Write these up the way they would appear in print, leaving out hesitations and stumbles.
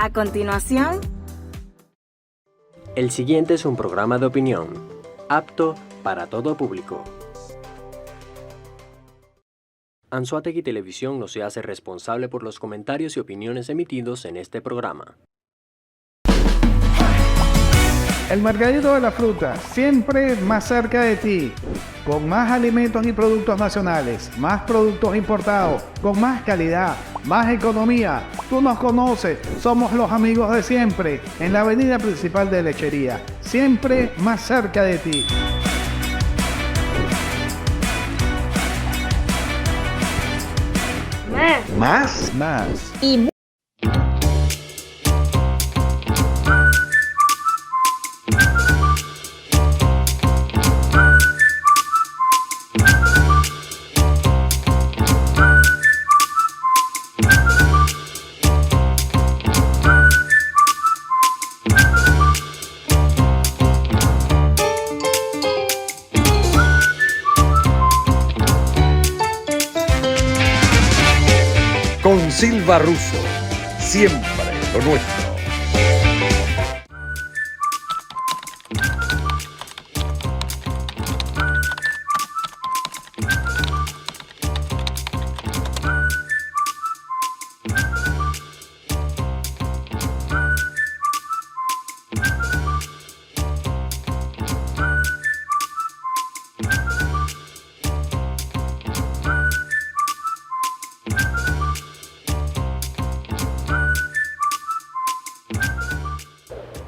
A continuación, el siguiente es un programa de opinión, apto para todo público. Anzoátegui Televisión no se hace responsable por los comentarios y opiniones emitidos en este programa. El Mercadito de la Fruta, siempre más cerca de ti, con más alimentos y productos nacionales, más productos importados, con más calidad, más economía. Tú nos conoces, somos los amigos de siempre, en la avenida principal de Lechería, siempre más cerca de ti. Más. y Con Silva Russo, siempre lo nuestro.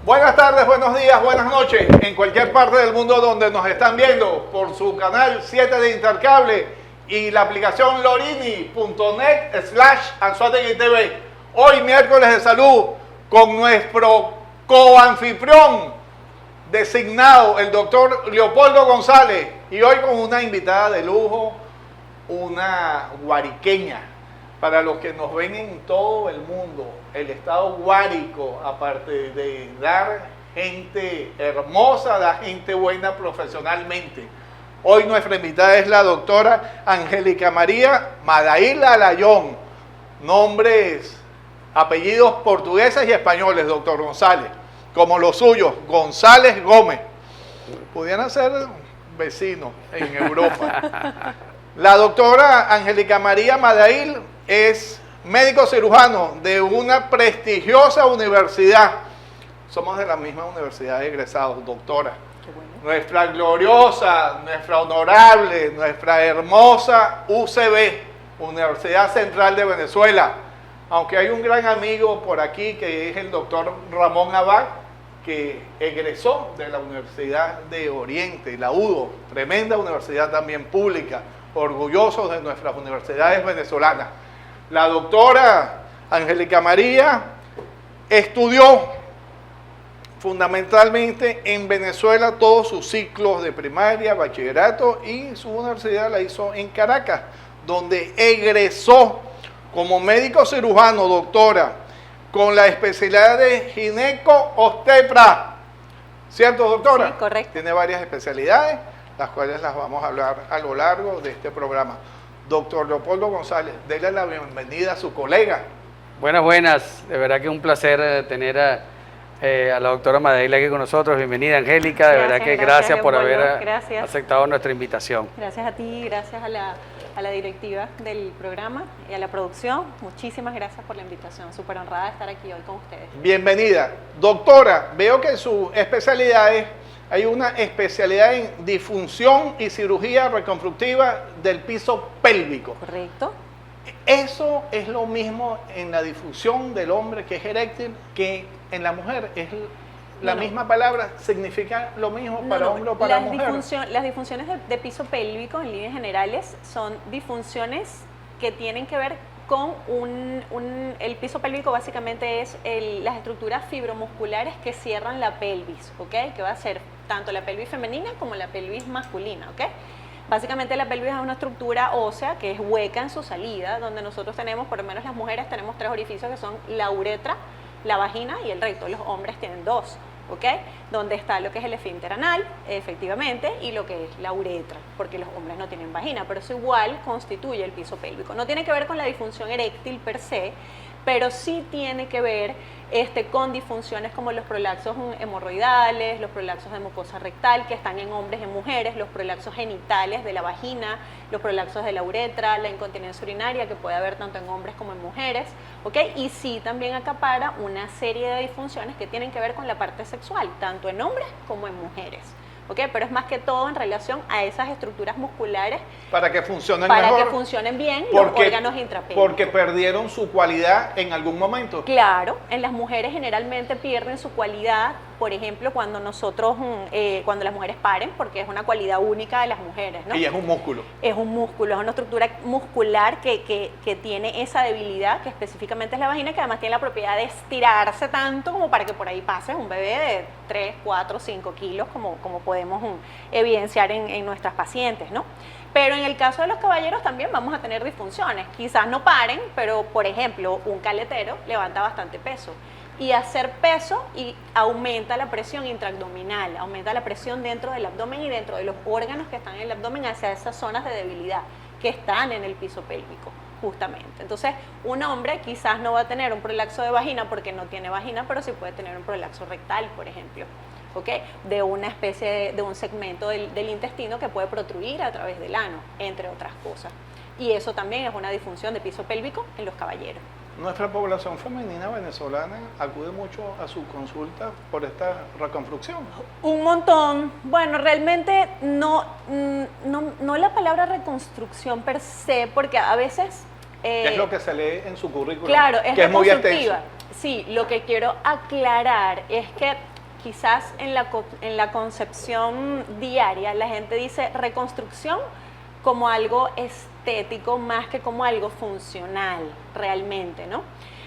Buenas tardes, buenos días, buenas noches, en cualquier parte del mundo donde nos están viendo por su canal 7 de Intercable y la aplicación lorini.net/Anzoátegui TV. Hoy miércoles de salud con nuestro coanfitrión designado, el doctor Leopoldo González, y hoy con una invitada de lujo, una guariqueña. Para los que nos ven en todo el mundo, el estado Guárico, aparte de dar gente hermosa, da gente buena profesionalmente. Hoy nuestra invitada es la doctora Angélica María Madail Alayón. Nombres, apellidos portugueses y españoles, doctor González, como los suyos, González Gómez. Pudieran ser vecinos en Europa. La doctora Angélica María Madail es médico cirujano de una prestigiosa universidad. Somos de la misma universidad de egresados, doctora. Bueno. Nuestra gloriosa, nuestra honorable, nuestra hermosa UCB, Universidad Central de Venezuela. Aunque hay un gran amigo por aquí que es el doctor Ramón Abad, que egresó de la Universidad de Oriente, la UDO, tremenda universidad también pública, orgullosos de nuestras universidades venezolanas. La doctora Angélica María estudió fundamentalmente en Venezuela todos sus ciclos de primaria, bachillerato, y su universidad la hizo en Caracas, donde egresó como médico cirujano, doctora, con la especialidad de gineco-obstetra. ¿Cierto, doctora? Sí, correcto. Tiene varias especialidades, las cuales las vamos a hablar a lo largo de este programa. Doctor Leopoldo González, déle la bienvenida a su colega. Buenas. De verdad que es un placer tener a la doctora Madail aquí con nosotros. Bienvenida, Angélica. De verdad que gracias por haber aceptado nuestra invitación. Gracias a ti, gracias a la directiva del programa y a la producción. Muchísimas gracias por la invitación. Súper honrada de estar aquí hoy con ustedes. Bienvenida. Doctora, veo que en sus especialidades hay una especialidad en disfunción y cirugía reconstructiva del piso pélvico. Correcto. Eso es lo mismo en la disfunción del hombre, que es eréctil, que en la mujer. Es la misma palabra, significa lo mismo para hombre o para mujer. Las disfunciones de piso pélvico, en líneas generales, son disfunciones que tienen que ver con el piso pélvico. Básicamente es las estructuras fibromusculares que cierran la pelvis, ¿ok? Que va a ser tanto la pelvis femenina como la pelvis masculina, ¿ok? Básicamente la pelvis es una estructura ósea que es hueca en su salida, donde nosotros tenemos, por lo menos las mujeres, tenemos 3 orificios que son la uretra, la vagina y el recto. Los hombres tienen 2, ¿ok? Donde está lo que es el esfínter anal, efectivamente, y lo que es la uretra, porque los hombres no tienen vagina, pero eso igual constituye el piso pélvico. No tiene que ver con la disfunción eréctil per se, pero sí tiene que ver con disfunciones como los prolapsos hemorroidales, los prolapsos de mucosa rectal, que están en hombres y en mujeres, los prolapsos genitales de la vagina, los prolapsos de la uretra, la incontinencia urinaria, que puede haber tanto en hombres como en mujeres, ¿ok? Y sí también acapara una serie de disfunciones que tienen que ver con la parte sexual, tanto en hombres como en mujeres. ¿Okay? Pero es más que todo en relación a esas estructuras musculares para que funcionen para mejor, que funcionen bien los órganos intrapélvicos. Porque perdieron su cualidad en algún momento. Claro, en las mujeres generalmente pierden su cualidad, por ejemplo, cuando cuando las mujeres paren, porque es una cualidad única de las mujeres, ¿no? Y es un músculo. Es un músculo, es una estructura muscular que tiene esa debilidad, que específicamente es la vagina, que además tiene la propiedad de estirarse tanto como para que por ahí pase un bebé de 3, 4, 5 kilos, como podemos evidenciar en nuestras pacientes, ¿no? Pero en el caso de los caballeros también vamos a tener disfunciones. Quizás no paren, pero por ejemplo, un caletero levanta bastante peso. Y hacer peso y aumenta la presión intraabdominal, aumenta la presión dentro del abdomen y dentro de los órganos que están en el abdomen hacia esas zonas de debilidad que están en el piso pélvico, justamente. Entonces, un hombre quizás no va a tener un prolapso de vagina porque no tiene vagina, pero sí puede tener un prolapso rectal, por ejemplo. ¿Okay? De una especie de un segmento del intestino que puede protruir a través del ano, entre otras cosas. Y eso también es una disfunción de piso pélvico en los caballeros. Nuestra población femenina venezolana acude mucho a su consulta por esta reconstrucción. Un montón. Bueno, realmente no la palabra reconstrucción per se, porque a veces... es lo que se lee en su currículum. Claro, es que es muy extenso. Sí, lo que quiero aclarar es que quizás en la concepción diaria la gente dice reconstrucción como algo estético más que como algo funcional realmente, ¿no?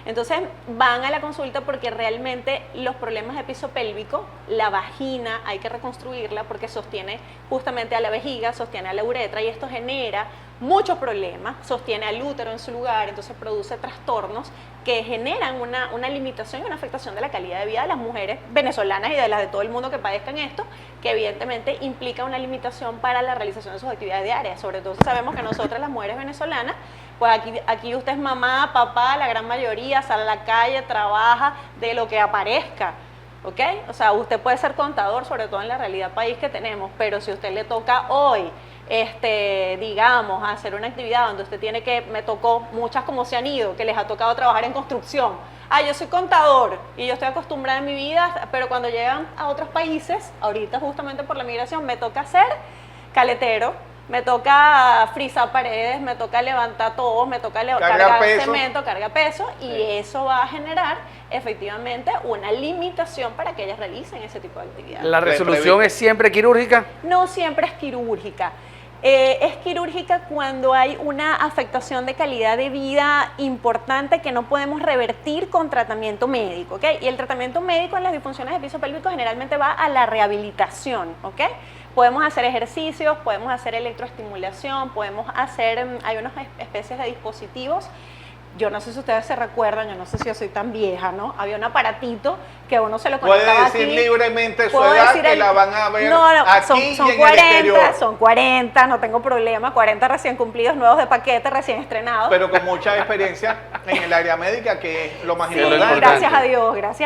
Entonces van a la consulta porque realmente los problemas de piso pélvico, la vagina hay que reconstruirla porque sostiene justamente a la vejiga, sostiene a la uretra y esto genera muchos problemas, sostiene al útero en su lugar, entonces produce trastornos que generan una limitación y una afectación de la calidad de vida de las mujeres venezolanas y de las de todo el mundo que padezcan esto, que evidentemente implica una limitación para la realización de sus actividades diarias. Sobre todo sabemos que nosotras las mujeres venezolanas, pues aquí usted es mamá, papá, la gran mayoría, sale a la calle, trabaja de lo que aparezca, ¿ok? O sea, usted puede ser contador, sobre todo en la realidad país que tenemos, pero si a usted le toca hoy digamos, hacer una actividad donde usted tiene que, me tocó muchas como se han ido, que les ha tocado trabajar en construcción. Yo soy contador y yo estoy acostumbrada en mi vida, pero cuando llegan a otros países, ahorita justamente por la migración, me toca ser caletero, me toca frisar paredes, me toca levantar todo, me toca cargar cemento, cargar peso, y eso va a generar efectivamente una limitación para que ellas realicen ese tipo de actividades. ¿La resolución es siempre quirúrgica? No siempre es quirúrgica. Es quirúrgica cuando hay una afectación de calidad de vida importante que no podemos revertir con tratamiento médico, ¿ok? Y el tratamiento médico en las disfunciones de piso pélvico generalmente va a la rehabilitación, ¿ok? Podemos hacer ejercicios, podemos hacer electroestimulación, hay unas especies de dispositivos. Yo no sé si ustedes se recuerdan, yo no sé si yo soy tan vieja, ¿no? Había un aparatito que uno se lo conectaba aquí. Puede decir libremente su edad, que la van a ver aquí son y en 40, el exterior. Son 40, no tengo problema, 40 recién cumplidos, nuevos de paquete, recién estrenados. Pero con mucha experiencia en el área médica, que es lo más sí, importante. Gracias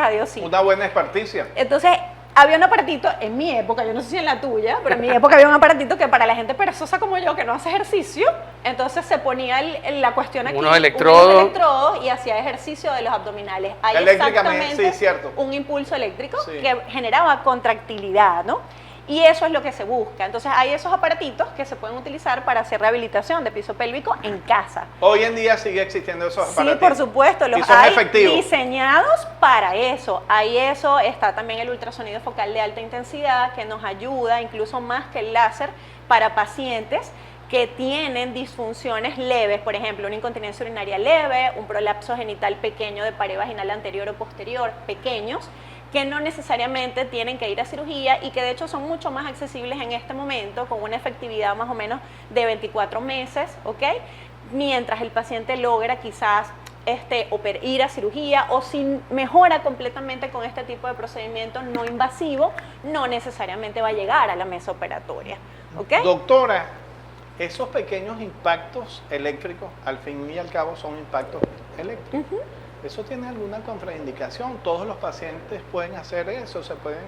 a Dios, sí. Una buena experticia. Entonces, había un aparatito, en mi época, yo no sé si en la tuya, pero en mi época había un aparatito que para la gente perezosa como yo, que no hace ejercicio, entonces se ponía la cuestión aquí, unos electrodos y hacía ejercicio de los abdominales. Hay eléctricamente, exactamente sí, cierto. un impulso eléctrico Sí. que generaba contractilidad, ¿no? Y eso es lo que se busca. Entonces hay esos aparatitos que se pueden utilizar para hacer rehabilitación de piso pélvico en casa. Hoy en día sigue existiendo esos aparatos. Sí, por supuesto, los son hay efectivos. diseñados para eso. Hay eso, está también el ultrasonido focal de alta intensidad que nos ayuda, incluso más que el láser, para pacientes que tienen disfunciones leves, por ejemplo, una incontinencia urinaria leve, un prolapso genital pequeño de pared vaginal anterior o posterior, pequeños, que no necesariamente tienen que ir a cirugía y que de hecho son mucho más accesibles en este momento, con una efectividad más o menos de 24 meses, ¿ok? Mientras el paciente logra quizás ir a cirugía, o si mejora completamente con este tipo de procedimiento no invasivo, no necesariamente va a llegar a la mesa operatoria, ¿ok? Doctora, esos pequeños impactos eléctricos, al fin y al cabo, son impactos eléctricos. ¿Eso tiene alguna contraindicación? ¿Todos los pacientes pueden hacer eso? ¿Se pueden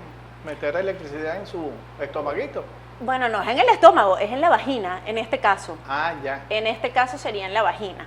meter electricidad en su estomaguito? Bueno, no es en el estómago, es en la vagina, en este caso. Ah, ya. En este caso sería en la vagina.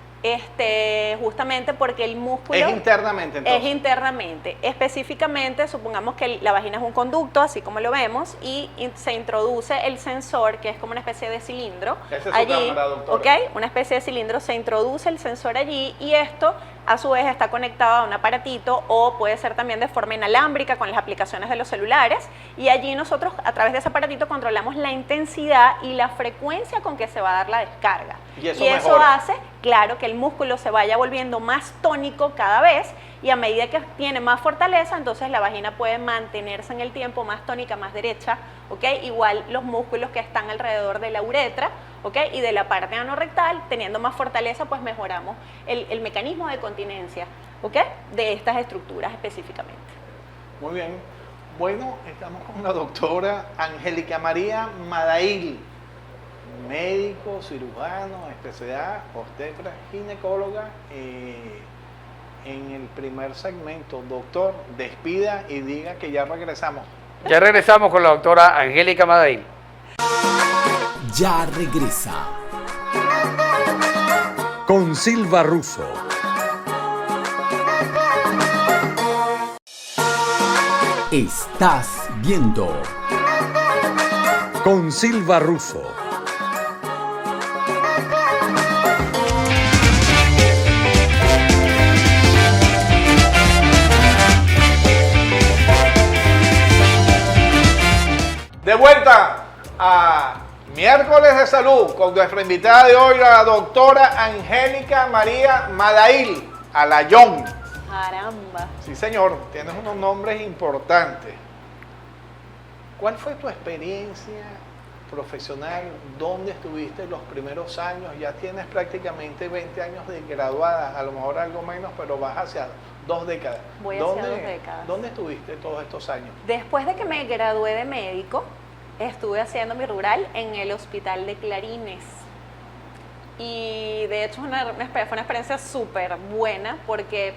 Justamente porque el músculo... Es internamente, entonces. Es internamente. Específicamente, supongamos que la vagina es un conducto, así como lo vemos, y se introduce el sensor, que es como una especie de cilindro. Esa es allí, su cámara, doctora. ¿ok? Una especie de cilindro, se introduce el sensor allí, y esto, a su vez, está conectado a un aparatito, o puede ser también de forma inalámbrica con las aplicaciones de los celulares, y allí nosotros, a través de ese aparatito, controlamos la intensidad y la frecuencia con que se va a dar la descarga. Y eso hace, claro, que el músculo se vaya volviendo más tónico cada vez, y a medida que tiene más fortaleza, entonces la vagina puede mantenerse en el tiempo más tónica, más derecha, ¿ok? Igual los músculos que están alrededor de la uretra, ¿ok? Y de la parte anorrectal, teniendo más fortaleza, pues mejoramos el mecanismo de continencia, ¿ok? De estas estructuras específicamente. Muy bien. Bueno, estamos con la doctora Angélica María Madail, médico, cirujano, especialidad, obstetra, ginecóloga. En el primer segmento, doctor, despida y diga que ya regresamos. Ya regresamos con la doctora Angélica Madail. Ya regresa. Con Silva Russo. Estás viendo Con Silva Russo. De vuelta a Miércoles de Salud con nuestra invitada de hoy, la doctora Angélica María Madail Alayón. Caramba. Sí, señor, tienes unos nombres importantes. ¿Cuál fue tu experiencia profesional? ¿Dónde estuviste los primeros años? Ya tienes prácticamente 20 años de graduada, a lo mejor algo menos, pero vas hacia 2 décadas. Voy hacia 2 décadas. ¿Dónde estuviste todos estos años? Después de que me gradué de médico, estuve haciendo mi rural en el hospital de Clarines. Y de hecho fue una experiencia súper buena porque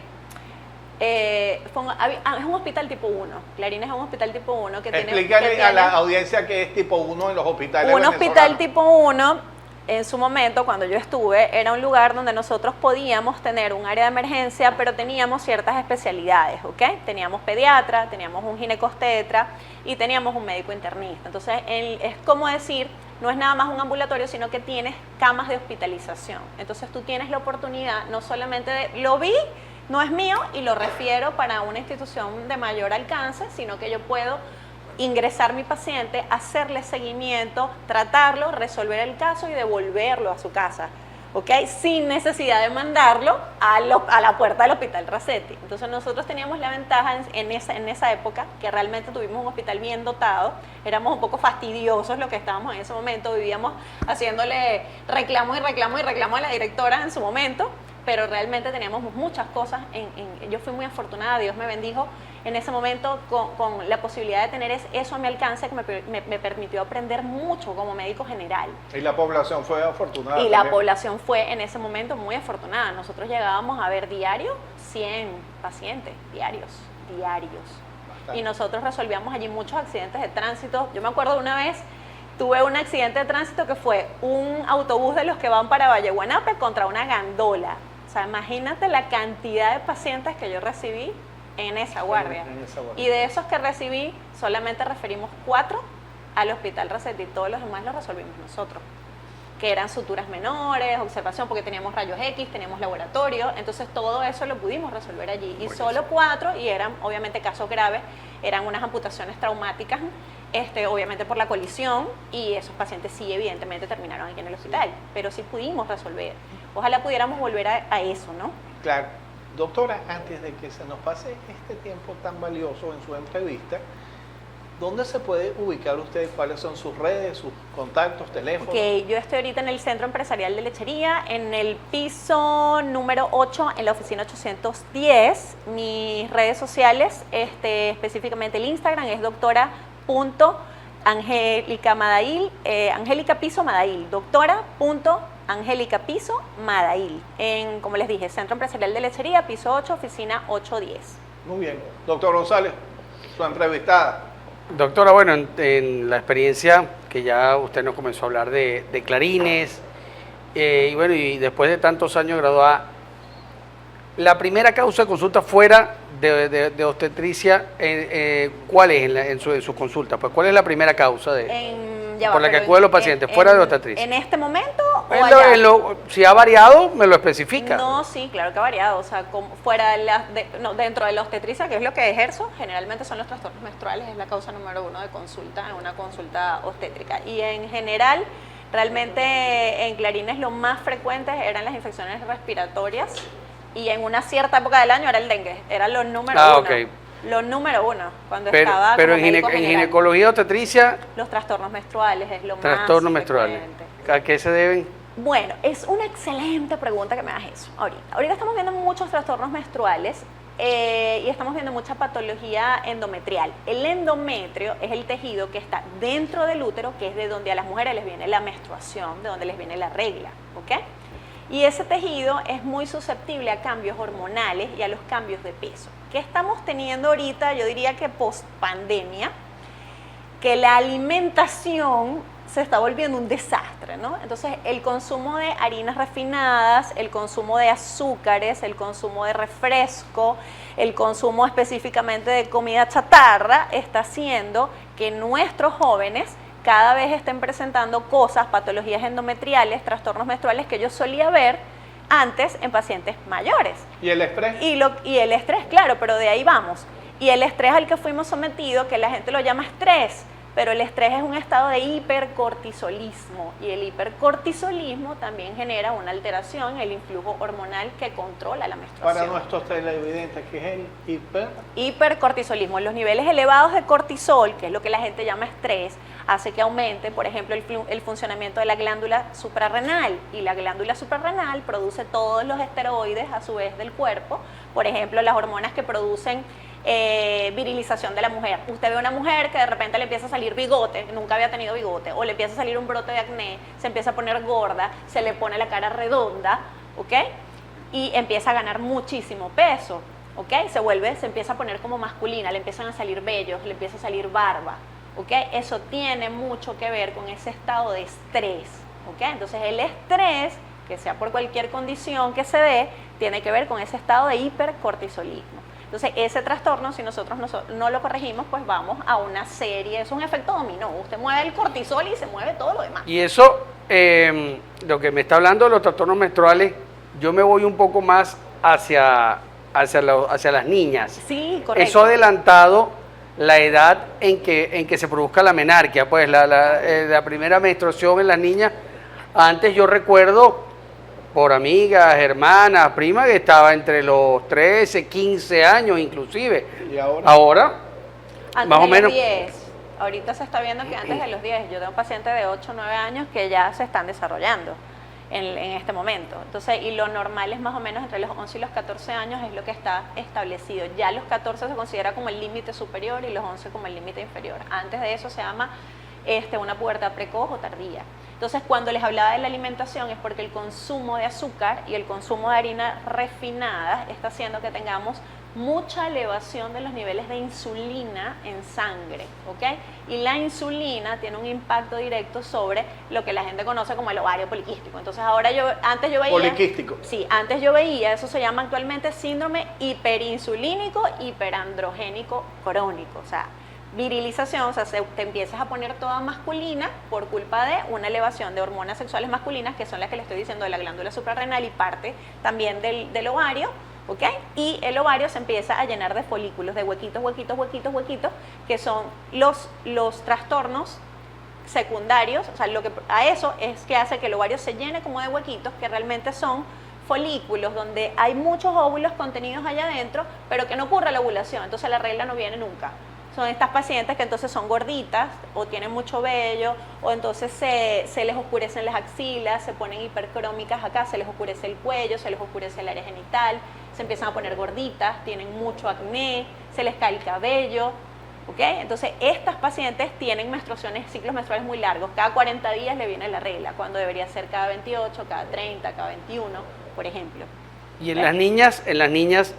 es un hospital tipo 1. Clarines es un hospital tipo 1 que Explícale a la audiencia que es tipo 1 en los hospitales venezolanos. Un hospital tipo 1, en su momento, cuando yo estuve, era un lugar donde nosotros podíamos tener un área de emergencia, pero teníamos ciertas especialidades, ¿ok? Teníamos pediatra, teníamos un ginecobstetra y teníamos un médico internista. Entonces, es como decir, no es nada más un ambulatorio, sino que tienes camas de hospitalización. Entonces, tú tienes la oportunidad no solamente de, lo vi, no es mío y lo refiero para una institución de mayor alcance, sino que yo puedo ingresar mi paciente, hacerle seguimiento, tratarlo, resolver el caso y devolverlo a su casa, ¿ok? Sin necesidad de mandarlo a la puerta del hospital Racetti. Entonces nosotros teníamos la ventaja en esa época, que realmente tuvimos un hospital bien dotado, éramos un poco fastidiosos los que estábamos en ese momento, vivíamos haciéndole reclamo a la directora en su momento, pero realmente teníamos muchas cosas. Yo fui muy afortunada, Dios me bendijo en ese momento con la posibilidad de tener eso a mi alcance, que me permitió aprender mucho como médico general. Y la población fue afortunada. Y la población fue en ese momento muy afortunada. Nosotros llegábamos a ver diario 100 pacientes, diarios. Bastante. Y nosotros resolvíamos allí muchos accidentes de tránsito. Yo me acuerdo de una vez, tuve un accidente de tránsito que fue un autobús de los que van para Valle Guanape contra una gandola. O sea, imagínate la cantidad de pacientes que yo recibí en esa guardia. Y de esos que recibí, solamente referimos 4 al hospital Racetti, todos los demás los resolvimos nosotros, que eran suturas menores, observación, porque teníamos rayos X, teníamos laboratorio, entonces todo eso lo pudimos resolver allí. Y solo 4, y eran obviamente casos graves, eran unas amputaciones traumáticas, obviamente por la colisión, y esos pacientes sí evidentemente terminaron aquí en el hospital, pero sí pudimos resolver. Ojalá pudiéramos volver a eso, ¿no? Claro. Doctora, antes de que se nos pase este tiempo tan valioso en su entrevista, ¿dónde se puede ubicar usted? ¿Cuáles son sus redes, sus contactos, teléfonos? Ok, yo estoy ahorita en el Centro Empresarial de Lechería, en el piso número 8, en la oficina 810. Mis redes sociales, específicamente el Instagram, es doctora.angélica Madail, Angélica Piso Madail, doctora.angélica Angélica Piso, Madail. Como les dije, Centro Empresarial de Lechería, piso 8, oficina 810. Muy bien. Doctor González, su entrevistada. Doctora, bueno, en la experiencia que ya usted nos comenzó a hablar de clarines, y bueno, y después de tantos años graduada, la primera causa de consulta fuera de obstetricia, ¿cuál es en su consulta? Pues, ¿cuál es la primera causa por la que acuden los pacientes fuera de obstetricia? ¿En este momento o allá? Si ha variado, me lo especifica. No, sí, claro que ha variado. O sea, dentro de la obstetricia, que es lo que ejerzo, generalmente son los trastornos menstruales, es la causa número 1 de consulta en una consulta obstétrica. Y en general, realmente en clarines lo más frecuentes eran las infecciones respiratorias, y en una cierta época del año era el dengue, era lo número 1. Okay. Lo número 1, cuando pero, estaba pero como médico general. En ginecología obstetricia, los trastornos menstruales es lo más trastornos menstruales. ¿A qué se deben? Bueno, es una excelente pregunta que me hagas eso ahorita estamos viendo muchos trastornos menstruales y estamos viendo mucha patología endometrial. El endometrio es el tejido que está dentro del útero, que es de donde a las mujeres les viene la menstruación, de donde les viene la regla, ¿ok? Y ese tejido es muy susceptible a cambios hormonales y a los cambios de peso. ¿Qué estamos teniendo ahorita? Yo diría que post pandemia, que la alimentación se está volviendo un desastre, ¿no? Entonces, el consumo de harinas refinadas, el consumo de azúcares, el consumo de refresco, el consumo específicamente de comida chatarra, está haciendo que nuestros jóvenes cada vez estén presentando cosas, patologías endometriales, trastornos menstruales que yo solía ver antes en pacientes mayores. ¿Y el estrés? Y el estrés, claro, pero de ahí vamos. Y el estrés al que fuimos sometidos, que la gente lo llama estrés, pero el estrés es un estado de hipercortisolismo, y el hipercortisolismo también genera una alteración en el influjo hormonal que controla la menstruación. Para nuestros televidentes, ¿qué es el hipercortisolismo? Los niveles elevados de cortisol, que es lo que la gente llama estrés, hace que aumente, por ejemplo, el funcionamiento de la glándula suprarrenal, y la glándula suprarrenal produce todos los esteroides a su vez del cuerpo, por ejemplo, las hormonas que producen virilización de la mujer. Usted ve a una mujer que de repente le empieza a salir bigote, nunca había tenido bigote, o le empieza a salir un brote de acné, se empieza a poner gorda, se le pone la cara redonda, ¿ok? Y empieza a ganar muchísimo peso, ¿ok? Se empieza a poner como masculina, le empiezan a salir vellos, le empieza a salir barba, ¿ok? Eso tiene mucho que ver con ese estado de estrés, ¿ok? Entonces el estrés, que sea por cualquier condición que se dé, tiene que ver con ese estado de hipercortisolismo. Entonces, ese trastorno, si nosotros no lo corregimos, pues vamos a una serie, es un efecto dominó. Usted mueve el cortisol y se mueve todo lo demás. Y eso, lo que me está hablando de los trastornos menstruales, yo me voy un poco más hacia las niñas. Sí, correcto. Eso ha adelantado la edad en que se produzca la menarquia, pues la primera menstruación en las niñas. Antes yo recuerdo por amigas, hermanas, primas, que estaba entre los 13, 15 años inclusive. ¿Y ahora? Ahora, antes más de o menos. Los 10. Ahorita se está viendo que antes de los 10. Yo tengo pacientes de 8 o 9 años que ya se están desarrollando en este momento. Entonces, y lo normal es más o menos entre los 11 y los 14 años es lo que está establecido. Ya los 14 se considera como el límite superior y los 11 como el límite inferior. Antes de eso se llama una pubertad precoz o tardía. Entonces, cuando les hablaba de la alimentación es porque el consumo de azúcar y el consumo de harina refinada está haciendo que tengamos mucha elevación de los niveles de insulina en sangre, ¿ok? Y la insulina tiene un impacto directo sobre lo que la gente conoce como el ovario poliquístico. Entonces, antes yo veía... Poliquístico. Sí, antes yo veía, eso se llama actualmente síndrome hiperinsulínico hiperandrogénico crónico, o sea, virilización, o sea, te empiezas a poner toda masculina por culpa de una elevación de hormonas sexuales masculinas, que son las que le estoy diciendo de la glándula suprarrenal y parte también del ovario, ¿ok? Y el ovario se empieza a llenar de folículos, de huequitos, que son los trastornos secundarios, o sea, a eso es que hace que el ovario se llene como de huequitos, que realmente son folículos donde hay muchos óvulos contenidos allá adentro, pero que no ocurre la ovulación, entonces la regla no viene nunca. Son estas pacientes que entonces son gorditas o tienen mucho vello, o entonces se les oscurecen las axilas, se ponen hipercrómicas acá, se les oscurece el cuello, se les oscurece el área genital, se empiezan a poner gorditas, tienen mucho acné, se les cae el cabello, ¿ok? Entonces, estas pacientes tienen ciclos menstruales muy largos. Cada 40 días le viene la regla, cuando debería ser cada 28, cada 30, cada 21, por ejemplo. Y en las niñas,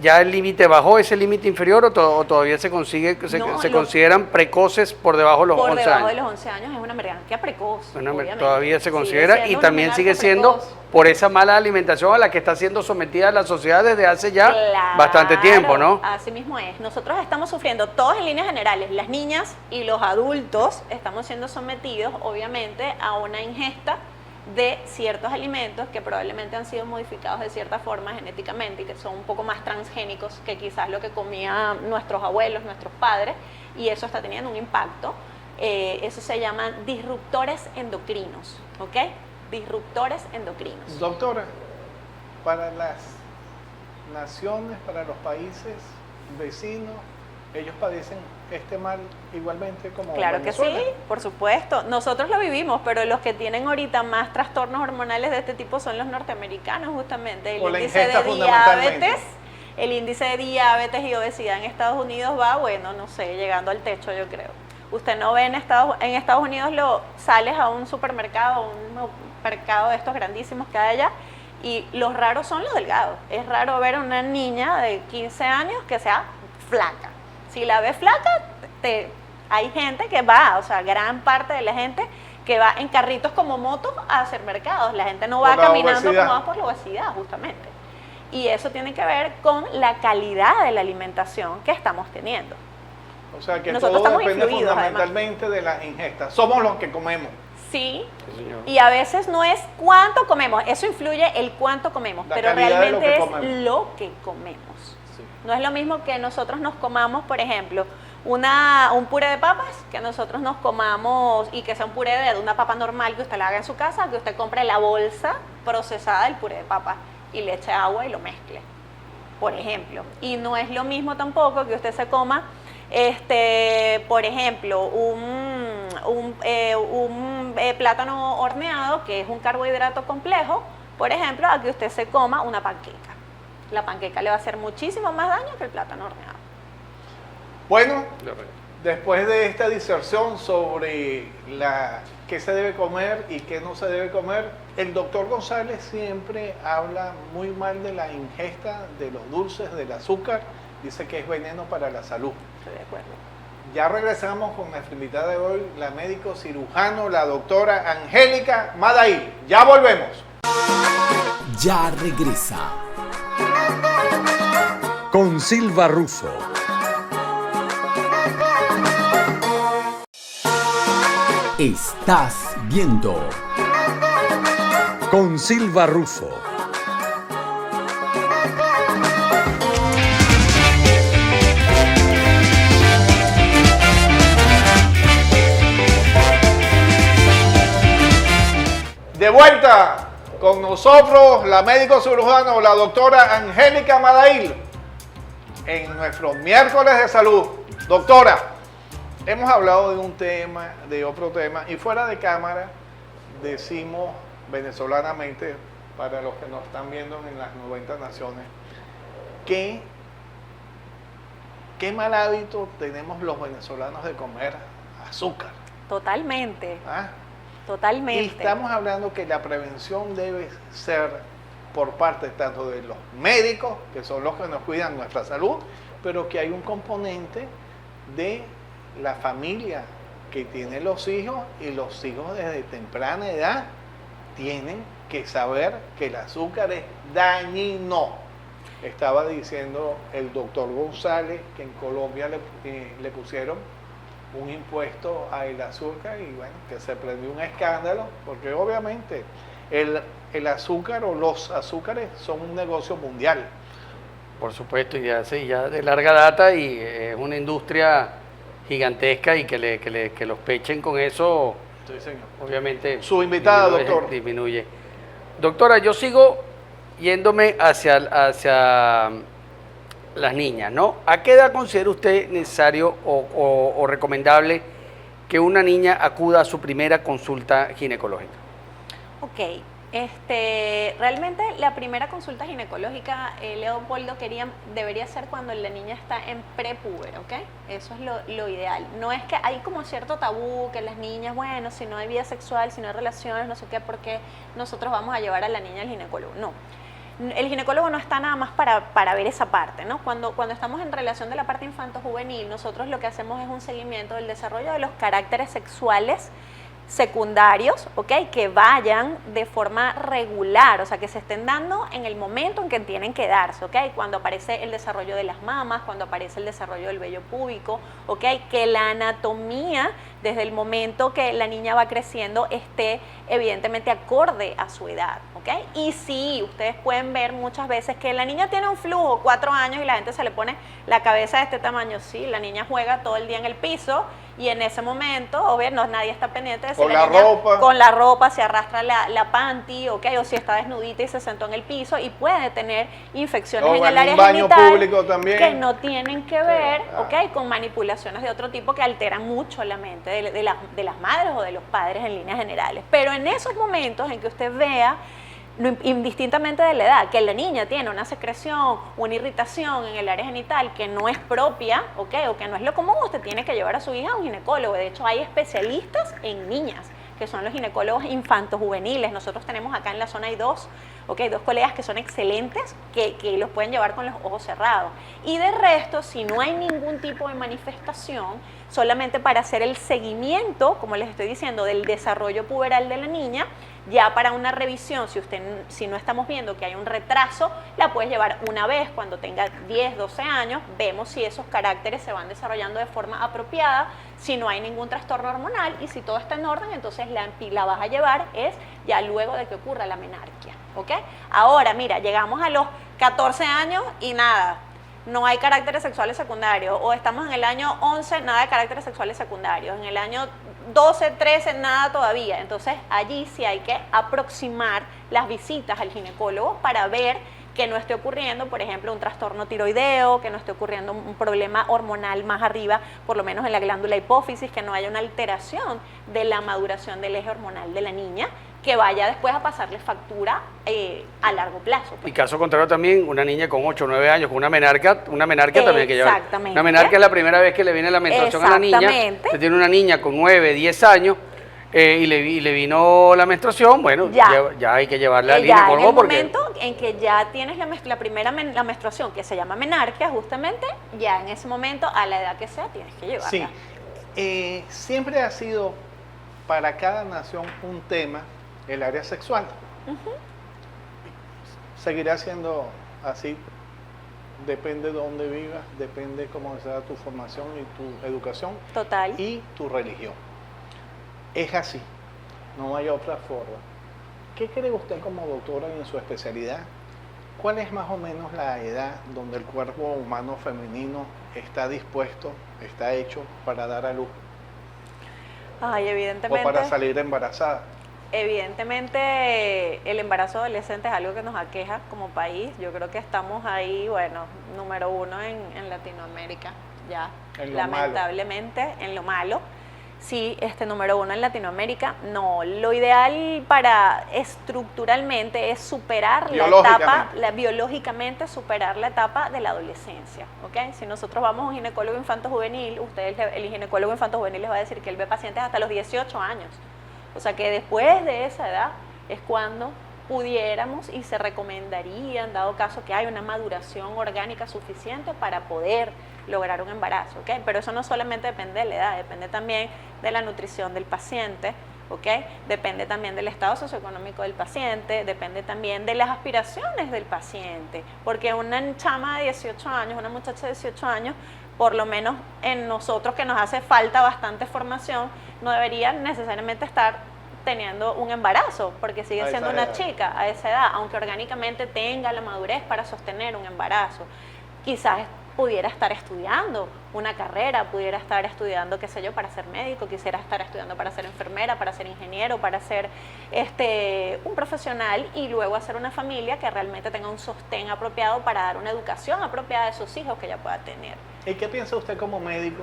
¿ya el límite bajó ese límite inferior o todavía se consideran precoces por debajo de los 11 años? Por debajo de los 11 años es una emergencia precoz. Todavía se considera y también sigue siendo por esa mala alimentación a la que está siendo sometida la sociedad desde hace ya bastante tiempo, ¿no? Así mismo es. Nosotros estamos sufriendo, todos en líneas generales, las niñas y los adultos estamos siendo sometidos, obviamente, a una ingesta de ciertos alimentos que probablemente han sido modificados de cierta forma genéticamente y que son un poco más transgénicos que quizás lo que comían nuestros abuelos, nuestros padres, y eso está teniendo un impacto. Eso se llaman disruptores endocrinos, ¿ok? Disruptores endocrinos. Doctora, para las naciones, para los países vecinos, ellos padecen este mal igualmente como Claro Venezuela. que sí, por supuesto. Nosotros lo vivimos, pero los que tienen ahorita más trastornos hormonales de este tipo son los norteamericanos, justamente. Por la ingesta, El índice de diabetes y obesidad en Estados Unidos va, bueno, no sé, llegando al techo, yo creo. Usted no ve en Estados Unidos, sales a un supermercado, un mercado de estos grandísimos que hay allá, y los raros son los delgados. Es raro ver a una niña de 15 años que sea flaca. Si la ves flaca, hay gente que va, o sea, gran parte de la gente que va en carritos como motos a hacer mercados. La gente no va caminando como va por la obesidad, justamente. Y eso tiene que ver con la calidad de la alimentación que estamos teniendo. O sea, que nosotros todo estamos depende influidos, fundamentalmente de la ingesta. Somos los que comemos. Sí, y a veces no es cuánto comemos, eso influye el cuánto comemos, pero realmente es lo que comemos. Sí. No es lo mismo que nosotros nos comamos, por ejemplo, un puré de papas, que nosotros nos comamos y que sea un puré de una papa normal que usted la haga en su casa, que usted compre la bolsa procesada del puré de papas y le eche agua y lo mezcle, por ejemplo. Y no es lo mismo tampoco que usted se coma, por ejemplo, un plátano horneado, que es un carbohidrato complejo, por ejemplo, a que usted se coma una panqueca. La panqueca le va a hacer muchísimo más daño que el plátano horneado. Bueno, después de esta diserción sobre qué se debe comer y qué no se debe comer, el doctor González siempre habla muy mal de la ingesta de los dulces, del azúcar, dice que es veneno para la salud. Estoy de acuerdo. Ya regresamos con nuestra invitada de hoy, la médico cirujano, la doctora Angélica Madail. Ya volvemos. Ya regresa. Con Silva Russo. Estás viendo Con Silva Russo. De vuelta con nosotros la médico cirujano, la doctora Angélica Madail, en nuestro miércoles de salud. Doctora, hemos hablado de un tema, de otro tema, y fuera de cámara decimos venezolanamente, para los que nos están viendo en las 90 naciones, qué mal hábito tenemos los venezolanos de comer azúcar. Totalmente. ¿Ah? Totalmente. Y estamos hablando que la prevención debe ser por parte tanto de los médicos, que son los que nos cuidan nuestra salud, pero que hay un componente de la familia que tiene los hijos, y los hijos desde temprana edad tienen que saber que el azúcar es dañino. Estaba diciendo el doctor González que en Colombia le pusieron un impuesto al azúcar y bueno, que se prendió un escándalo, porque obviamente el azúcar o los azúcares son un negocio mundial. Por supuesto, y ya de larga data, y es una industria gigantesca, y que los pechen con eso, Sí, señor. Obviamente. Su invitada, doctor. Disminuye. Doctora, yo sigo yéndome hacia las niñas, ¿no? ¿A qué edad considera usted necesario o recomendable que una niña acuda a su primera consulta ginecológica? Ok, Realmente la primera consulta ginecológica, Leopoldo, debería ser cuando la niña está en prepúber, ¿ok? Eso es lo ideal. No es que hay como cierto tabú que las niñas, bueno, si no hay vida sexual, si no hay relaciones, no sé qué, ¿por qué nosotros vamos a llevar a la niña al ginecólogo? No. El ginecólogo no está nada más para ver esa parte, ¿no? Cuando estamos en relación de la parte infanto-juvenil, nosotros lo que hacemos es un seguimiento del desarrollo de los caracteres sexuales secundarios, ¿ok? Que vayan de forma regular, o sea, que se estén dando en el momento en que tienen que darse, ¿ok? Cuando aparece el desarrollo de las mamas, cuando aparece el desarrollo del vello púbico, ¿ok? Que la anatomía, desde el momento que la niña va creciendo, esté evidentemente acorde a su edad, ¿ok? Y sí, ustedes pueden ver muchas veces que la niña tiene un flujo, 4 años, y la gente se le pone la cabeza de este tamaño. Sí, la niña juega todo el día en el piso, y en ese momento, obvio, nadie está pendiente de si con la niña ropa. Con la ropa se arrastra la panty, ¿ok? O si está desnudita y se sentó en el piso, y puede tener infecciones en el área baño genital público también, que no tienen que ver, claro, ¿ok? Con manipulaciones de otro tipo que alteran mucho la mente de las madres o de los padres en líneas generales. Pero en esos momentos en que usted vea, indistintamente de la edad, que la niña tiene una secreción, una irritación en el área genital que no es propia, ¿ok? O que no es lo común, usted tiene que llevar a su hija a un ginecólogo. De hecho, hay especialistas en niñas, que son los ginecólogos infantojuveniles. Nosotros tenemos acá en la zona, hay dos colegas que son excelentes, que los pueden llevar con los ojos cerrados. Y de resto, si no hay ningún tipo de manifestación, solamente para hacer el seguimiento, como les estoy diciendo, del desarrollo puberal de la niña, ya para una revisión, si no estamos viendo que hay un retraso, la puedes llevar una vez cuando tenga 10, 12 años, vemos si esos caracteres se van desarrollando de forma apropiada, si no hay ningún trastorno hormonal, y si todo está en orden, entonces la vas a llevar ya luego de que ocurra la menarquia, ¿ok? Ahora, mira, llegamos a los 14 años y nada, no hay caracteres sexuales secundarios, o estamos en el año 11, nada de caracteres sexuales secundarios, en el año 12, 13, nada todavía. Entonces allí sí hay que aproximar las visitas al ginecólogo para ver que no esté ocurriendo, por ejemplo, un trastorno tiroideo, que no esté ocurriendo un problema hormonal más arriba, por lo menos en la glándula hipófisis, que no haya una alteración de la maduración del eje hormonal de la niña, que vaya después a pasarle factura a largo plazo. Y caso contrario también, una niña con 8 o 9 años con una menarquia también hay que llevar. Exactamente. Una menarquia es la primera vez que le viene la menstruación a la niña. Usted tiene una niña con 9, 10 años y le vino la menstruación, bueno, ya hay que llevarla al ginecólogo. En el momento en que ya tienes la primera menstruación, que se llama menarquia, justamente, ya en ese momento, a la edad que sea, tienes que llevarla. Sí, siempre ha sido para cada nación un tema el área sexual. Seguirá siendo así, depende de dónde vivas, depende cómo sea tu formación y tu educación. Total. Y tu religión. Es así, no hay otra forma. ¿Qué cree usted como doctora en su especialidad? ¿Cuál es más o menos la edad donde el cuerpo humano femenino está dispuesto, está hecho para dar a luz? Ay, evidentemente. O para salir embarazada. Evidentemente el embarazo adolescente es algo que nos aqueja como país. Yo creo que estamos ahí, bueno, número 1 en Latinoamérica, ya, lamentablemente, en lo malo. Sí, número 1 en Latinoamérica. No, lo ideal para estructuralmente es superar la etapa, biológicamente superar la etapa de la adolescencia, ¿ok? Si nosotros vamos a un ginecólogo infanto-juvenil, el ginecólogo infanto-juvenil les va a decir que él ve pacientes hasta los 18 años. O sea que después de esa edad es cuando pudiéramos y se recomendaría, en dado caso que hay una maduración orgánica suficiente para poder lograr un embarazo, ¿ok? Pero eso no solamente depende de la edad, depende también de la nutrición del paciente, ¿ok? Depende también del estado socioeconómico del paciente, depende también de las aspiraciones del paciente, porque una chama de 18 años, una muchacha de 18 años, por lo menos en nosotros que nos hace falta bastante formación, no debería necesariamente estar teniendo un embarazo, porque sigue siendo una chica a esa edad, aunque orgánicamente tenga la madurez para sostener un embarazo. Quizás pudiera estar estudiando una carrera, pudiera estar estudiando, qué sé yo, para ser médico, quisiera estar estudiando para ser enfermera, para ser ingeniero, para ser un profesional, y luego hacer una familia que realmente tenga un sostén apropiado para dar una educación apropiada a sus hijos que ella pueda tener. ¿Y qué piensa usted como médico,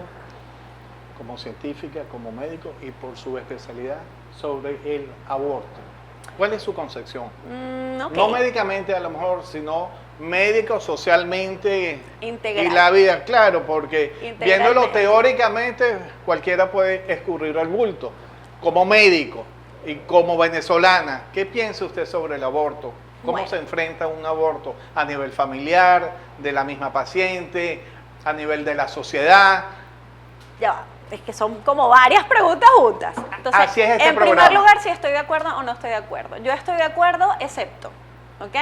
como científica, como médico y por su especialidad sobre el aborto? ¿Cuál es su concepción? Ok. No médicamente a lo mejor, sino médico, socialmente Integral. y la vida, claro, porque viéndolo Integralmente. teóricamente cualquiera puede escurrir al bulto. Como médico y como venezolana, ¿qué piensa usted sobre el aborto? ¿Cómo Bueno. se enfrenta un aborto a nivel familiar, de la misma paciente, a nivel de la sociedad? Ya va, es que son como varias preguntas juntas. Entonces, Así es este en programa. primer lugar, si estoy de acuerdo o no estoy de acuerdo. Yo estoy de acuerdo, excepto, ¿ok?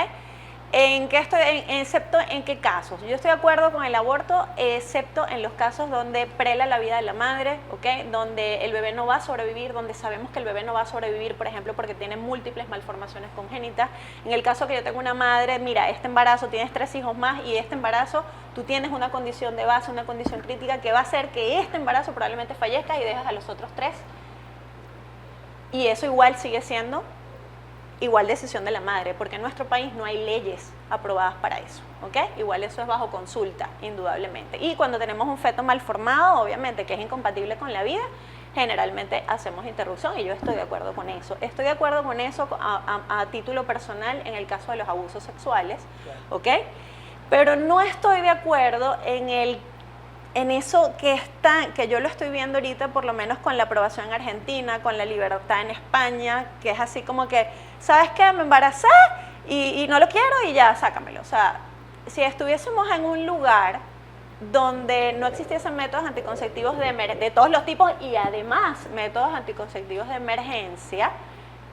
¿En qué estoy, excepto en qué casos? Yo estoy de acuerdo con el aborto, excepto en los casos donde prela la vida de la madre, ¿ok? Donde el bebé no va a sobrevivir, donde sabemos que el bebé no va a sobrevivir, por ejemplo, porque tiene múltiples malformaciones congénitas. En el caso que yo tengo una madre, mira, este embarazo, tienes 3 hijos más y este embarazo, tú tienes una condición de base, una condición crítica que va a hacer que este embarazo probablemente fallezca y dejas a los otros 3. Y eso igual sigue siendo igual decisión de la madre, porque en nuestro país no hay leyes aprobadas para eso, ¿ok? Igual eso es bajo consulta, indudablemente. Y cuando tenemos un feto mal formado, obviamente, que es incompatible con la vida, generalmente hacemos interrupción y yo estoy de acuerdo con eso. Estoy de acuerdo con eso a título personal en el caso de los abusos sexuales, ¿ok? Pero no estoy de acuerdo en eso que yo lo estoy viendo ahorita, por lo menos con la aprobación en Argentina, con la libertad en España, que es así como que, ¿sabes qué? Me embaracé y no lo quiero y ya, sácamelo. O sea, si estuviésemos en un lugar donde no existiesen métodos anticonceptivos de todos los tipos y además métodos anticonceptivos de emergencia,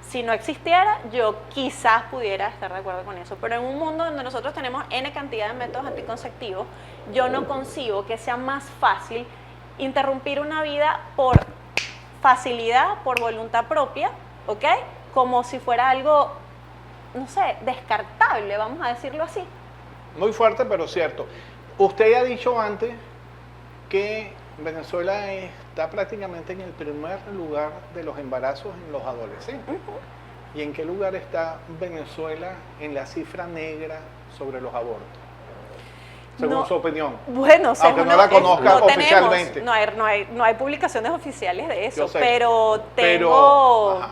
si no existiera, yo quizás pudiera estar de acuerdo con eso. Pero en un mundo donde nosotros tenemos N cantidad de métodos anticonceptivos, yo no concibo que sea más fácil interrumpir una vida por facilidad, por voluntad propia, ¿ok? Como si fuera algo, no sé, descartable, vamos a decirlo así. Muy fuerte, pero cierto. Usted ya ha dicho antes que Venezuela está prácticamente en el primer lugar de los embarazos en los adolescentes. ¿Y en qué lugar está Venezuela en la cifra negra sobre los abortos? Según No, su opinión. Bueno, Aunque no la conozca no oficialmente. No hay publicaciones oficiales de eso, Yo sé, pero tengo, ajá.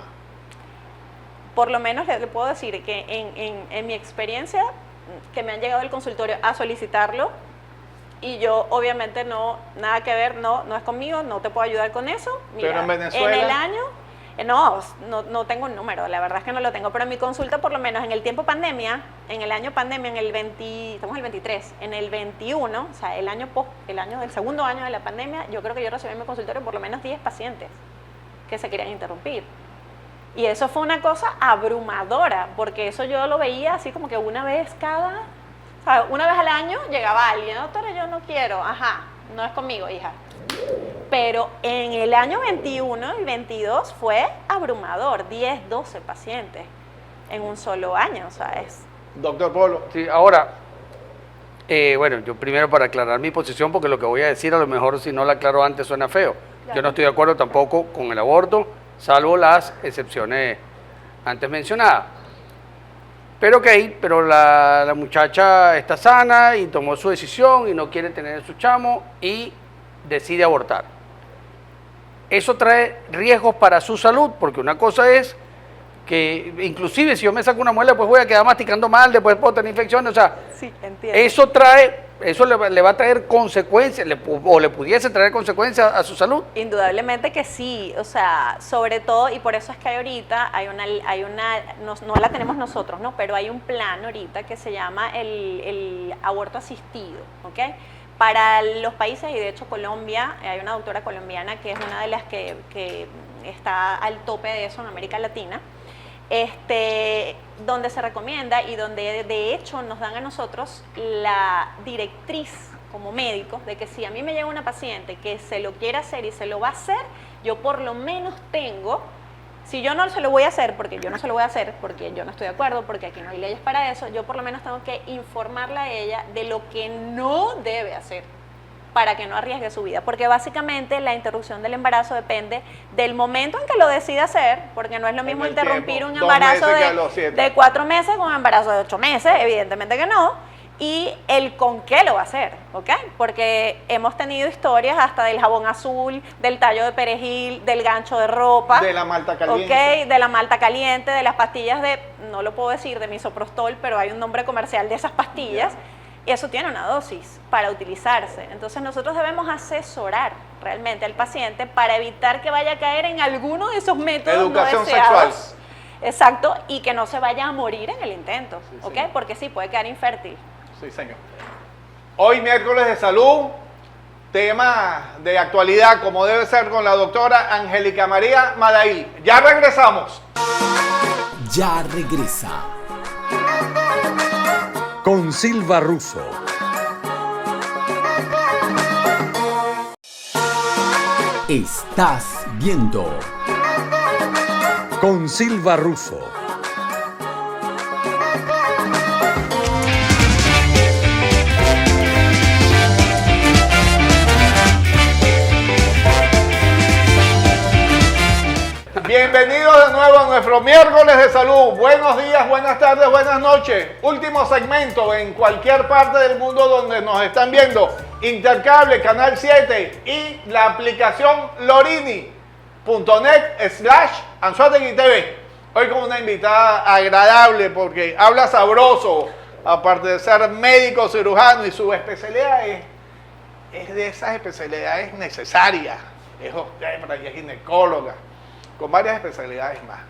por lo menos le puedo decir que en mi experiencia, que me han llegado al consultorio a solicitarlo, y yo obviamente nada que ver, no es conmigo, no te puedo ayudar con eso. Mira, Pero en Venezuela. en el año, no tengo un número, la verdad es que no lo tengo, pero en mi consulta, por lo menos en el tiempo pandemia, en el año pandemia, en el 20, estamos en el 23, en el 21, o sea, el del segundo año de la pandemia, yo creo que yo recibí en mi consultorio por lo menos 10 pacientes que se querían interrumpir. Y eso fue una cosa abrumadora, porque eso yo lo veía así como que una vez al año llegaba alguien, doctora, yo no quiero, no es conmigo, hija. Pero en el año 21 y 22 fue abrumador, 10, 12 pacientes en un solo año, o sea, es... Doctor Polo. Sí, ahora, bueno, yo primero para aclarar mi posición, porque lo que voy a decir a lo mejor si no la aclaro antes suena feo. Claro. Yo no estoy de acuerdo tampoco con el aborto, salvo las excepciones antes mencionadas. Pero pero la muchacha está sana y tomó su decisión y no quiere tener su chamo y decide abortar. Eso trae riesgos para su salud, porque una cosa es que inclusive si yo me saco una muela, pues voy a quedar masticando mal, después puedo tener infecciones, o sea, Sí, entiendo. eso le va a traer consecuencias, o le pudiese traer consecuencias a su salud. Indudablemente que sí, o sea, sobre todo, y por eso es que ahorita no la tenemos nosotros, ¿no? Pero hay un plan ahorita que se llama el aborto asistido, ¿ok? Para los países, y de hecho Colombia, hay una doctora colombiana que es una de las que está al tope de eso en América Latina, donde se recomienda y donde de hecho nos dan a nosotros la directriz como médicos de que si a mí me llega una paciente que se lo quiere hacer y se lo va a hacer, yo por lo menos tengo, si yo no se lo voy a hacer, porque yo no se lo voy a hacer, porque yo no estoy de acuerdo, porque aquí no hay leyes para eso, yo por lo menos tengo que informarla a ella de lo que no debe hacer para que no arriesgue su vida, porque básicamente la interrupción del embarazo depende del momento en que lo decide hacer, porque no es lo mismo el interrumpir tiempo, un 2 embarazo meses que a los 7. de 4 meses con un embarazo de 8 meses, evidentemente que no, y el con qué lo va a hacer, ¿ok? Porque hemos tenido historias hasta del jabón azul, del tallo de perejil, del gancho de ropa. De la malta caliente. ¿Ok? De la malta caliente, de las pastillas de, no lo puedo decir, de misoprostol, pero hay un nombre comercial de esas pastillas. Y eso tiene una dosis para utilizarse. Entonces nosotros debemos asesorar realmente al paciente para evitar que vaya a caer en alguno de esos métodos Educación no deseados. sexual. Exacto, y que no se vaya a morir en el intento, Sí, ¿ok? señor. Porque sí, puede quedar infértil. Sí, señor. Hoy miércoles de salud, tema de actualidad como debe ser con la doctora Angélica María Madail. Ya regresamos. Ya regresa. Con Silva Russo. Estás viendo Con Silva Russo. Bienvenidos de nuevo a nuestro miércoles de salud. Buenos días, buenas tardes, buenas noches. Último segmento en cualquier parte del mundo donde nos están viendo. Intercable, Canal 7 y la aplicación lorini.net/Anzoátegui TV. Hoy con una invitada agradable porque habla sabroso, aparte de ser médico cirujano, y su especialidad es de esas especialidades necesarias. Es obstetra y es ginecóloga, con varias especialidades más.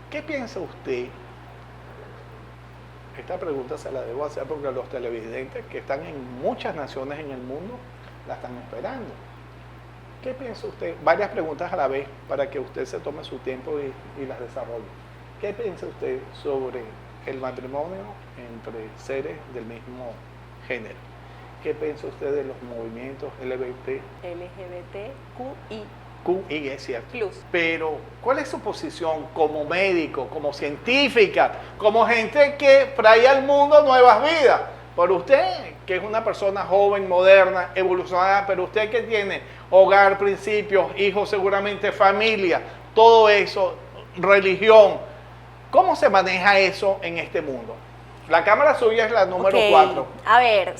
¿Qué piensa usted? Esta pregunta se la debo hacer porque los televidentes que están en muchas naciones en el mundo la están esperando. ¿Qué piensa usted? Varias preguntas a la vez para que usted se tome su tiempo y las desarrolle. ¿Qué piensa usted sobre el matrimonio entre seres del mismo género? ¿Qué piensa usted de los movimientos LGBTQI? QI, es cierto. Plus. Pero, ¿cuál es su posición como médico, como científica, como gente que trae al mundo nuevas vidas? Por usted, que es una persona joven, moderna, evolucionada, pero usted que tiene hogar, principios, hijos, seguramente familia, todo eso, religión, ¿cómo se maneja eso en este mundo? La cámara suya es la número 4. A ver,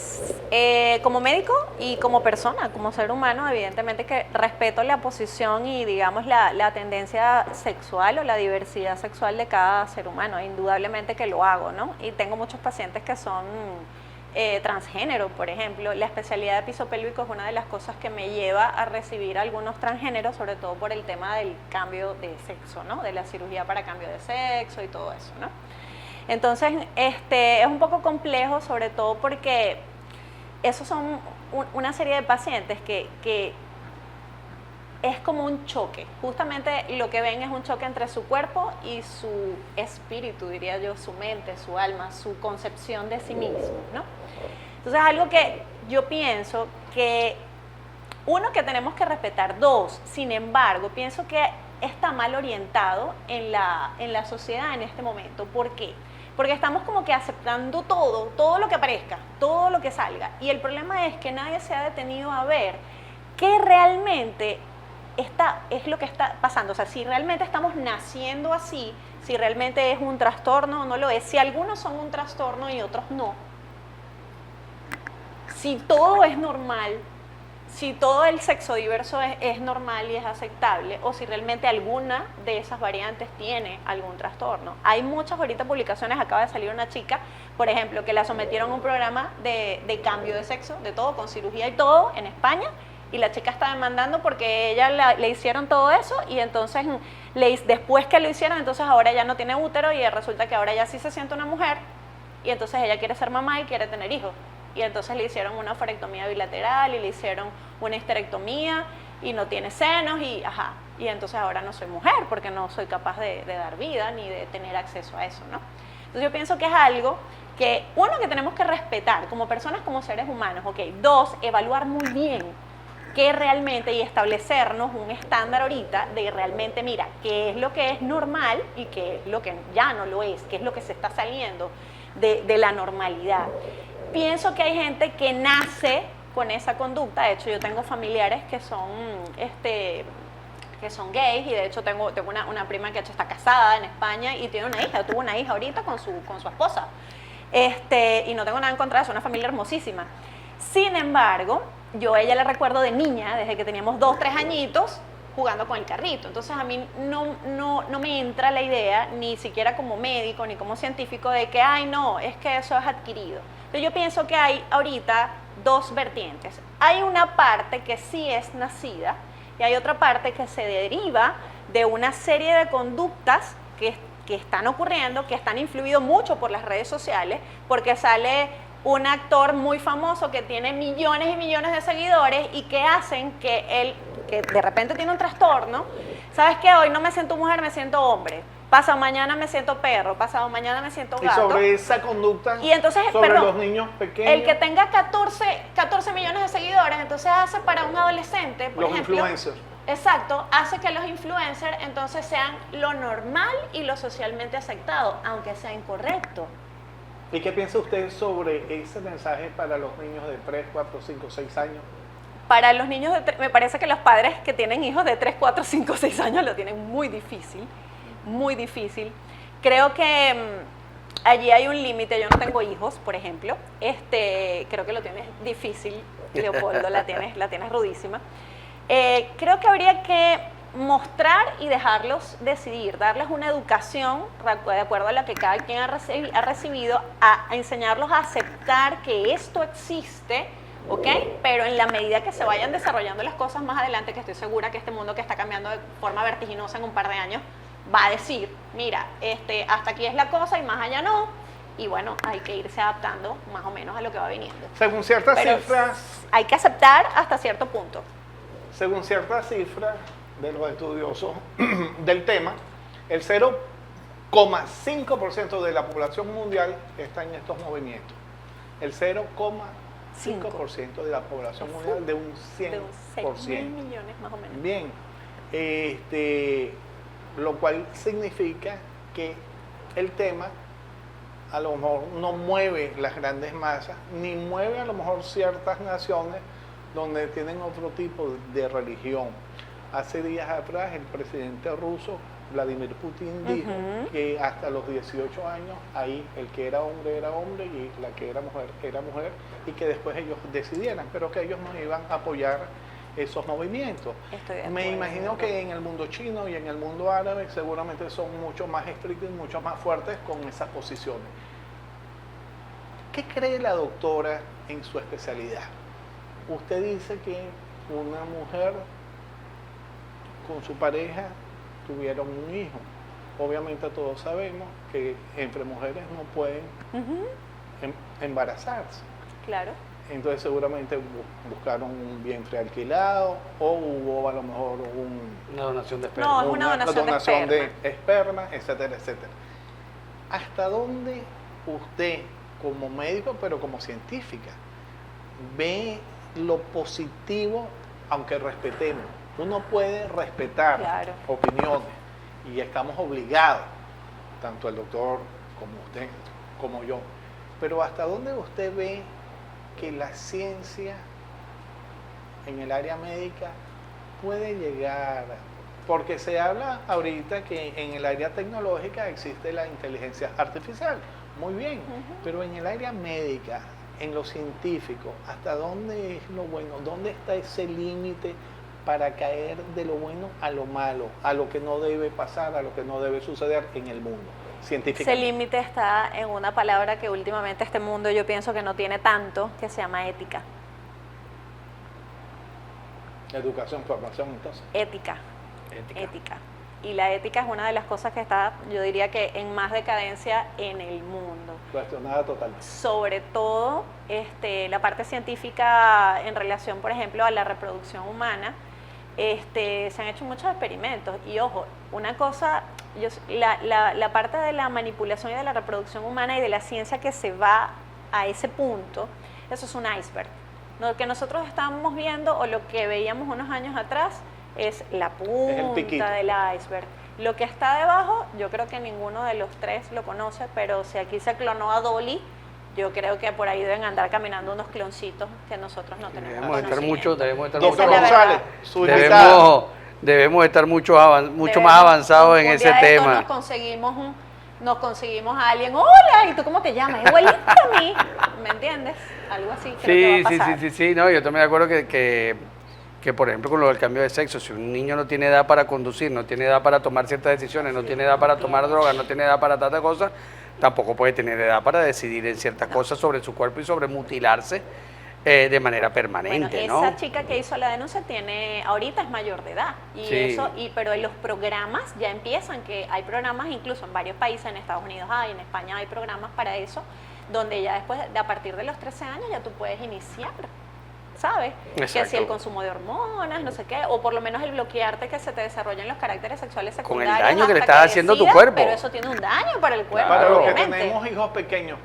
como médico y como persona, como ser humano, evidentemente que respeto la posición y digamos la tendencia sexual o la diversidad sexual de cada ser humano, indudablemente que lo hago, ¿no? Y tengo muchos pacientes que son transgénero, por ejemplo. La especialidad de piso pélvico es una de las cosas que me lleva a recibir algunos transgéneros, sobre todo por el tema del cambio de sexo, ¿no? De la cirugía para cambio de sexo y todo eso, ¿no? Entonces, es un poco complejo, sobre todo porque esos son una serie de pacientes que es como un choque. Justamente lo que ven es un choque entre su cuerpo y su espíritu, diría yo, su mente, su alma, su concepción de sí mismo, ¿no? Entonces, algo que yo pienso que, uno, que tenemos que respetar. Dos, sin embargo, pienso que está mal orientado en la sociedad en este momento. ¿Por qué? Porque estamos como que aceptando todo lo que aparezca, todo lo que salga. Y el problema es que nadie se ha detenido a ver qué realmente es lo que está pasando. O sea, si realmente estamos naciendo así, si realmente es un trastorno o no lo es, si algunos son un trastorno y otros no. Si todo es normal, si todo el sexo diverso es normal y es aceptable, o si realmente alguna de esas variantes tiene algún trastorno. Hay muchas ahorita publicaciones, acaba de salir una chica, por ejemplo, que la sometieron a un programa de cambio de sexo, de todo, con cirugía y todo, en España, y la chica está demandando porque ella le hicieron todo eso, y entonces después que lo hicieron, entonces ahora ya no tiene útero, y resulta que ahora ya sí se siente una mujer, y entonces ella quiere ser mamá y quiere tener hijos. Y entonces le hicieron una ovarectomía bilateral y le hicieron una histerectomía y no tiene senos y entonces ahora no soy mujer porque no soy capaz de dar vida ni de tener acceso a eso, ¿no? Entonces yo pienso que es algo que, uno, que tenemos que respetar como personas, como seres humanos, ¿ok? Dos, evaluar muy bien qué realmente y establecernos un estándar ahorita de realmente, mira, qué es lo que es normal y qué es lo que ya no lo es, qué es lo que se está saliendo de la normalidad. Pienso que hay gente que nace con esa conducta. De hecho, yo tengo familiares que son gays, y de hecho tengo una prima que de hecho está casada en España y tiene una hija, tuvo una hija ahorita con su esposa. Y no tengo nada en contra de eso, una familia hermosísima. Sin embargo, yo a ella la recuerdo de niña, desde que teníamos 2, 3 añitos, jugando con el carrito. Entonces a mí no me entra la idea, ni siquiera como médico, ni como científico, de que, ay, no, es que eso es adquirido. Entonces yo pienso que hay ahorita 2 vertientes. Hay una parte que sí es nacida y hay otra parte que se deriva de una serie de conductas que están ocurriendo, que están influidos mucho por las redes sociales, porque sale un actor muy famoso que tiene millones y millones de seguidores y que hacen que él, que de repente tiene un trastorno, ¿sabes qué? Hoy no me siento mujer, me siento hombre. Pasado mañana me siento perro, pasado mañana me siento gato. Y sobre esa conducta, y entonces, sobre perdón, los niños pequeños. el que tenga 14 millones de seguidores, entonces hace para un adolescente, por Los ejemplo, influencers. Exacto, hace que los influencers entonces sean lo normal y lo socialmente aceptado, aunque sea incorrecto. ¿Y qué piensa usted sobre ese mensaje para los niños de 3, 4, 5, 6 años? Para los niños, me parece que los padres que tienen hijos de 3, 4, 5, 6 años lo tienen muy difícil, muy difícil. Creo que allí hay un límite. Yo no tengo hijos, por ejemplo. Creo que lo tienes difícil, Leopoldo, la tienes rudísima. Creo que habría que mostrar y dejarlos decidir, darles una educación de acuerdo a la que cada quien ha recibido, a enseñarlos a aceptar que esto existe, ¿ok? Pero en la medida que se vayan desarrollando las cosas más adelante, que estoy segura que este mundo que está cambiando de forma vertiginosa en un par de años, va a decir, mira, hasta aquí es la cosa y más allá no, y bueno, hay que irse adaptando más o menos a lo que va viniendo. Según ciertas Pero cifras, hay que aceptar hasta cierto punto. de los estudiosos del tema, el 0,5% de la población mundial está en estos movimientos. El 0,5% de la población mundial de un 100%. De un 6.000 millones más o menos. Bien, lo cual significa que el tema a lo mejor no mueve las grandes masas, ni mueve a lo mejor ciertas naciones donde tienen otro tipo de religión. Hace días atrás el presidente ruso, Vladimir Putin, dijo que hasta los 18 años, ahí el que era hombre y la que era mujer, y que después ellos decidieran, pero que ellos no iban a apoyar esos movimientos. Me imagino que en el mundo chino y en el mundo árabe seguramente son mucho más estrictos y mucho más fuertes con esas posiciones. ¿Qué cree la doctora en su especialidad? Usted dice que una mujer con su pareja tuvieron un hijo. Obviamente todos sabemos que entre mujeres no pueden embarazarse. Claro. Entonces seguramente buscaron un vientre alquilado o hubo a lo mejor una donación de esperma. No, es una donación de esperma, etcétera, etcétera. ¿Hasta dónde usted, como médico, pero como científica, ve lo positivo, aunque respetemos? Uno puede respetar opiniones y estamos obligados, tanto el doctor como usted, como yo. Pero ¿hasta dónde usted ve que la ciencia en el área médica puede llegar? Porque se habla ahorita que en el área tecnológica existe la inteligencia artificial, muy bien, pero en el área médica, en lo científico, ¿hasta dónde es lo bueno? ¿Dónde está ese límite para caer de lo bueno a lo malo, a lo que no debe pasar, a lo que no debe suceder en el mundo científico? Ese límite está en una palabra que últimamente este mundo yo pienso que no tiene tanto, que se llama ética. Educación, formación, entonces. Ética. Y la ética es una de las cosas que está, yo diría que en más decadencia en el mundo. Cuestionada totalmente. Sobre todo la parte científica en relación, por ejemplo, a la reproducción humana. Se han hecho muchos experimentos y ojo, una cosa, la parte de la manipulación y de la reproducción humana y de la ciencia que se va a ese punto, eso es un iceberg. Lo que nosotros estábamos viendo o lo que veíamos unos años atrás es la punta del iceberg. Lo que está debajo, yo creo que ninguno de los tres lo conoce, pero si aquí se clonó a Dolly, yo creo que por ahí deben andar caminando unos cloncitos que nosotros no tenemos. Debemos estar mucho Doctor González, su invitada. Debemos estar mucho más avanzados en ese tema. Nos conseguimos nos conseguimos a alguien, hola, ¿y tú cómo te llamas? Igualito a mí, ¿me entiendes? Algo así creo que va a pasar. Sí, no, yo también de acuerdo que, por ejemplo, con lo del cambio de sexo, si un niño no tiene edad para conducir, no tiene edad para tomar ciertas decisiones, no tiene edad para tomar drogas, no tiene edad para tantas cosas, tampoco puede tener edad para decidir en ciertas cosas sobre su cuerpo y sobre mutilarse de manera permanente, bueno, ¿no? esa chica que hizo la denuncia ahorita es mayor de edad, Sí. pero en los programas ya empiezan, que hay programas incluso en varios países, en Estados Unidos hay, en España hay programas para eso, donde ya después, a partir de los 13 años ya tú puedes iniciar, ¿sabes? Exacto. Que si el consumo de hormonas, no sé qué, o por lo menos el bloquearte que se te desarrollen los caracteres sexuales Con el secundarios. daño que le hasta estás haciendo a tu decidas, cuerpo. Pero eso tiene un daño para el cuerpo, Para los que obviamente. tenemos hijos pequeños,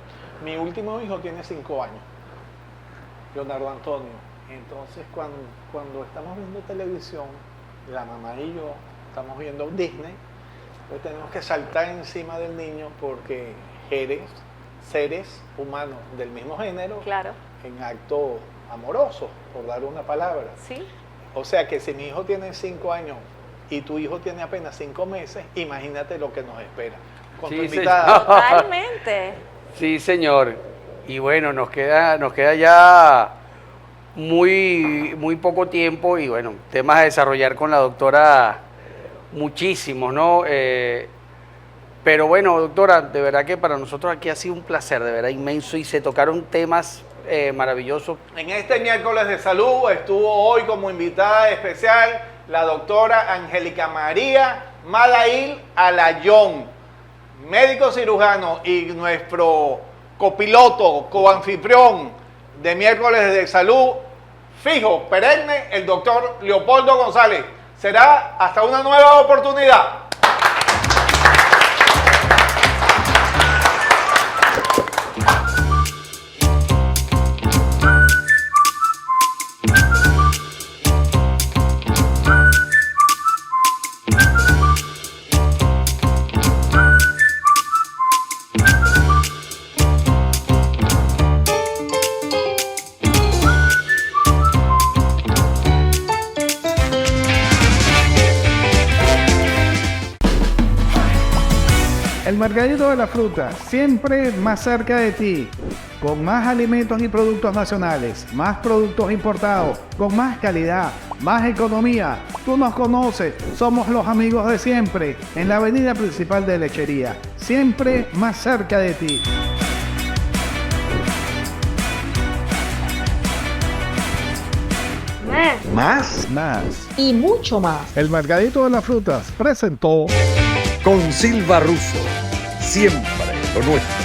mi último hijo tiene 5 años, Leonardo Antonio. Entonces, cuando estamos viendo televisión, la mamá y yo estamos viendo Disney, pues tenemos que saltar encima del niño porque seres humanos del mismo género Claro, en acto amoroso, por dar una palabra. sí. O sea que si mi hijo tiene 5 años y tu hijo tiene apenas 5 meses, imagínate lo que nos espera. Con tu Sí, invitada. Totalmente. Sí, señor. Y bueno, nos queda ya muy poco tiempo y bueno, temas a desarrollar con la doctora muchísimos, ¿no? Pero bueno, doctora, de verdad que para nosotros aquí ha sido un placer, de verdad inmenso, y se tocaron temas maravillosos. En este miércoles de salud estuvo hoy como invitada especial la doctora Angélica María Madail Alayón, médico cirujano y nuestro copiloto, coanfitrión de miércoles de salud fijo, perenne, el doctor Leopoldo González. Será hasta una nueva oportunidad. El Mercadito de la Fruta, siempre más cerca de ti, con más alimentos y productos nacionales, más productos importados, con más calidad, más economía. Tú nos conoces, somos los amigos de siempre, en la avenida principal de Lechería, siempre más cerca de ti. Más Y mucho más. El Mercadito de las Frutas presentó Con Silva Russo, siempre lo nuestro.